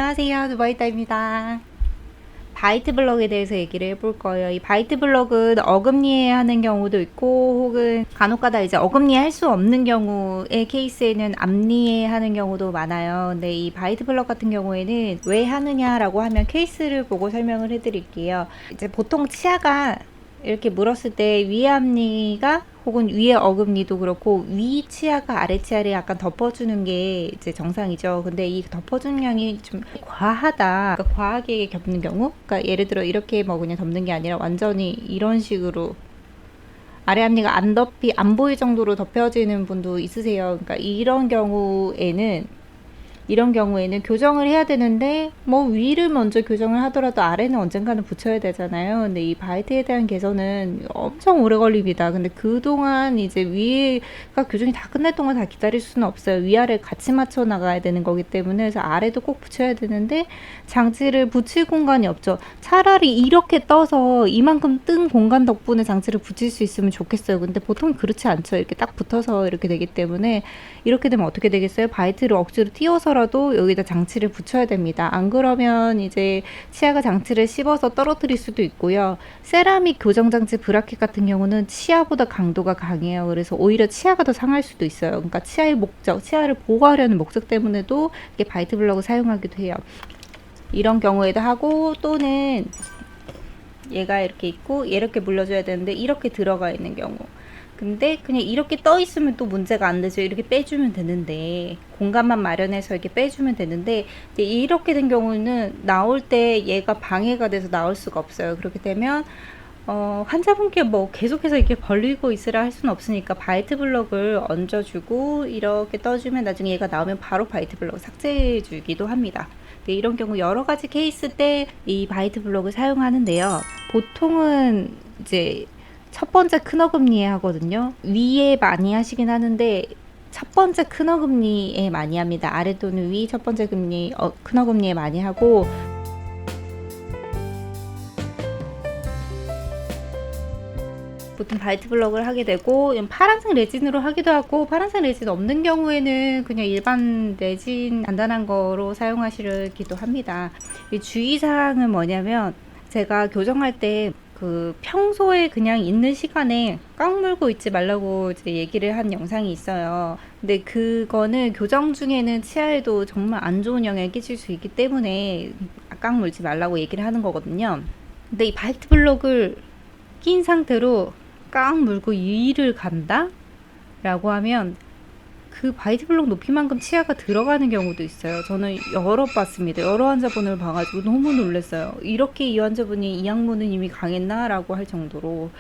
안녕하세요. 두바이따입니다. 바이트 블럭에 대해서 얘기를 해볼 거예요. 이 바이트 블럭은 어금니에 하는 경우도 있고, 혹은 간혹가다 이제 어금니에 할 수 없는 경우의 케이스에는 앞니에 하는 경우도 많아요. 근데 이 바이트 블럭 같은 경우에는 왜 하느냐라고 하면 케이스를 보고 설명을 해드릴게요. 이제 보통 치아가 이렇게 물었을 때 위에 앞니가 혹은 위에 어금니도 그렇고 위 치아가 아래 치아를 약간 덮어주는 게 이제 정상이죠. 근데 이 덮어주는 양이 좀 과하다. 그러니까 과하게 겹는 경우, 그러니까 예를 들어 이렇게 뭐 그냥 덮는 게 아니라 완전히 이런 식으로 아래 앞니가 안 보일 정도로 덮여지는 분도 있으세요. 그러니까 이런 경우에는 교정을 해야 되는데 뭐 위를 먼저 교정을 하더라도 아래는 언젠가는 붙여야 되잖아요. 근데 이 바이트에 대한 개선은 엄청 오래 걸립니다. 근데 그동안 이제 위가 교정이 다 끝날 동안 다 기다릴 수는 없어요. 위아래 같이 맞춰 나가야 되는 거기 때문에. 그래서 아래도 꼭 붙여야 되는데 장치를 붙일 공간이 없죠. 차라리 이렇게 떠서 이만큼 뜬 공간 덕분에 장치를 붙일 수 있으면 좋겠어요. 근데 보통 그렇지 않죠. 이렇게 딱 붙어서 이렇게 되기 때문에 이렇게 되면 어떻게 되겠어요? 바이트를 억지로 띄워서라도 여기다 장치를 붙여야 됩니다. 안 그러면 이제 치아가 장치를 씹어서 떨어뜨릴 수도 있고요. 세라믹 교정장치 브라켓 같은 경우는 치아보다 강도가 강해요. 그래서 오히려 치아가 더 상할 수도 있어요. 그러니까 치아의 목적, 치아를 보호하려는 목적 때문에도 이게 바이트 블럭을 사용하기도 해요. 이런 경우에도 하고, 또는 얘가 이렇게 있고 이렇게 물려줘야 되는데 이렇게 들어가 있는 경우, 근데 그냥 이렇게 떠 있으면 또 문제가 안 되죠. 이렇게 빼주면 되는데, 공간만 마련해서 이렇게 빼주면 되는데, 이렇게 된 경우는 나올 때 얘가 방해가 돼서 나올 수가 없어요. 그렇게 되면 환자분께 뭐 계속해서 이렇게 벌리고 있으라 할 수는 없으니까 바이트 블럭을 얹어주고 이렇게 떠주면 나중에 얘가 나오면 바로 바이트 블럭을 삭제해 주기도 합니다. 이런 경우 여러 가지 케이스 때 이 바이트 블럭을 사용하는데요. 보통은 이제 첫 번째 큰 어금니에 하거든요. 위에 많이 하시긴 하는데 첫 번째 큰 어금니에 많이 합니다. 아래 또는 위 첫 번째 큰 어금니에 많이 하고, 보통 바이트 블럭을 하게 되고, 파란색 레진으로 하기도 하고, 파란색 레진 없는 경우에는 그냥 일반 레진 간단한 거로 사용하시기도 합니다. 이 주의사항은 뭐냐면, 제가 교정할 때 평소에 그냥 있는 시간에 꽉 물고 있지 말라고 이제 얘기를 한 영상이 있어요. 근데 그거는 교정 중에는 치아에도 정말 안 좋은 영향을 끼칠 수 있기 때문에 꽉 물지 말라고 얘기를 하는 거거든요. 근데 이 바이트 블럭을 낀 상태로 꽉 물고 위를 간다? 라고 하면 그 바이트 블록 높이만큼 치아가 들어가는 경우도 있어요. 저는 여러 봤습니다. 여러 환자분을 봐가지고 너무 놀랐어요. 이렇게 이 환자분이 이 항문은 이미 강했나? 라고 할 정도로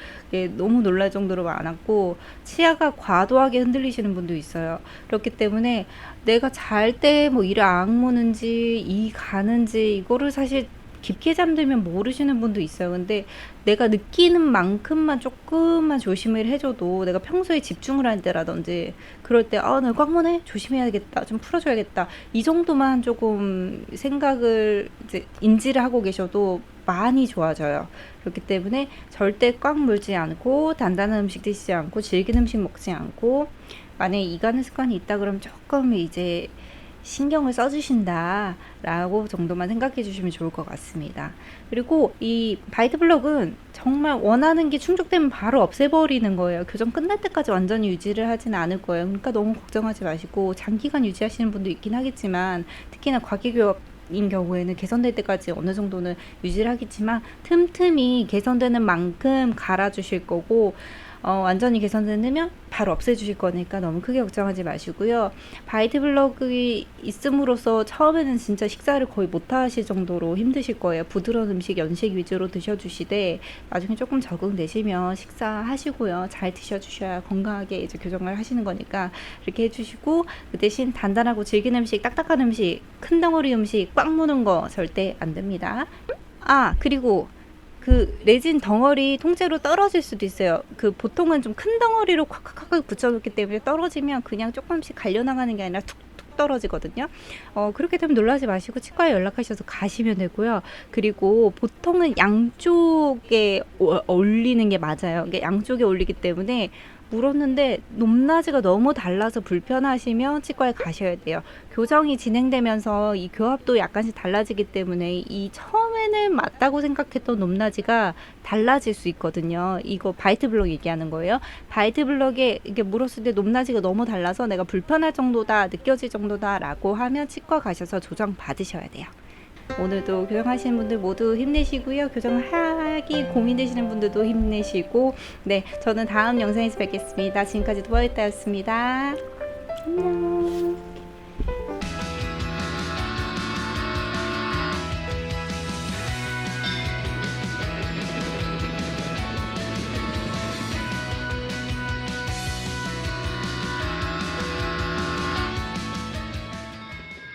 너무 놀랄 정도로 많았고, 치아가 과도하게 흔들리시는 분도 있어요. 그렇기 때문에 내가 잘 때 뭐 이를 악무는지 이 가는지 이거를 사실 깊게 잠들면 모르시는 분도 있어요. 근데 내가 느끼는 만큼만 조금만 조심을 해줘도, 내가 평소에 집중을 할 때라든지 그럴 때 나 꽉무네? 조심해야겠다. 좀 풀어줘야겠다. 이 정도만 조금 생각을 이제 인지를 하고 계셔도 많이 좋아져요. 그렇기 때문에 절대 꽉 물지 않고, 단단한 음식 드시지 않고, 질긴 음식 먹지 않고, 만약에 이 가는 습관이 있다 그러면 조금 이제 신경을 써주신다 라고 정도만 생각해 주시면 좋을 것 같습니다. 그리고 이 바이트 블럭은 정말 원하는 게 충족되면 바로 없애버리는 거예요. 교정 끝날 때까지 완전히 유지를 하지는 않을 거예요. 그러니까 너무 걱정하지 마시고, 장기간 유지하시는 분도 있긴 하겠지만, 특히나 과기교합인 경우에는 개선될 때까지 어느 정도는 유지를 하겠지만, 틈틈이 개선되는 만큼 갈아주실 거고, 완전히 개선되면 바로 없애주실 거니까 너무 크게 걱정하지 마시고요. 바이트 블럭이 있음으로써 처음에는 진짜 식사를 거의 못 하실 정도로 힘드실 거예요. 부드러운 음식, 연식 위주로 드셔주시되, 나중에 조금 적응되시면 식사하시고요. 잘 드셔주셔야 건강하게 이제 교정을 하시는 거니까 이렇게 해주시고, 그 대신 단단하고 질긴 음식, 딱딱한 음식, 큰 덩어리 음식 꽉 무는 거 절대 안 됩니다. 그리고 그 레진 덩어리 통째로 떨어질 수도 있어요. 보통은 좀 큰 덩어리로 콱콱콱 붙여놓기 때문에 떨어지면 그냥 조금씩 갈려나가는 게 아니라 툭툭 떨어지거든요. 그렇게 되면 놀라지 마시고 치과에 연락하셔서 가시면 되고요. 그리고 보통은 양쪽에 올리는 게 맞아요. 이게 양쪽에 올리기 때문에 물었는데 높낮이가 너무 달라서 불편하시면 치과에 가셔야 돼요. 교정이 진행되면서 이 교합도 약간씩 달라지기 때문에 이 처음에는 맞다고 생각했던 높낮이가 달라질 수 있거든요. 이거 바이트 블록 얘기하는 거예요. 바이트 블록에 이게 물었을 때 높낮이가 너무 달라서 내가 불편할 정도다, 느껴질 정도다 라고 하면 치과 가셔서 조정 받으셔야 돼요. 오늘도 교정하시는 분들 모두 힘내시고요. 교정하기 고민되시는 분들도 힘내시고, 네, 저는 다음 영상에서 뵙겠습니다. 지금까지 도와있다였습니다. 안녕.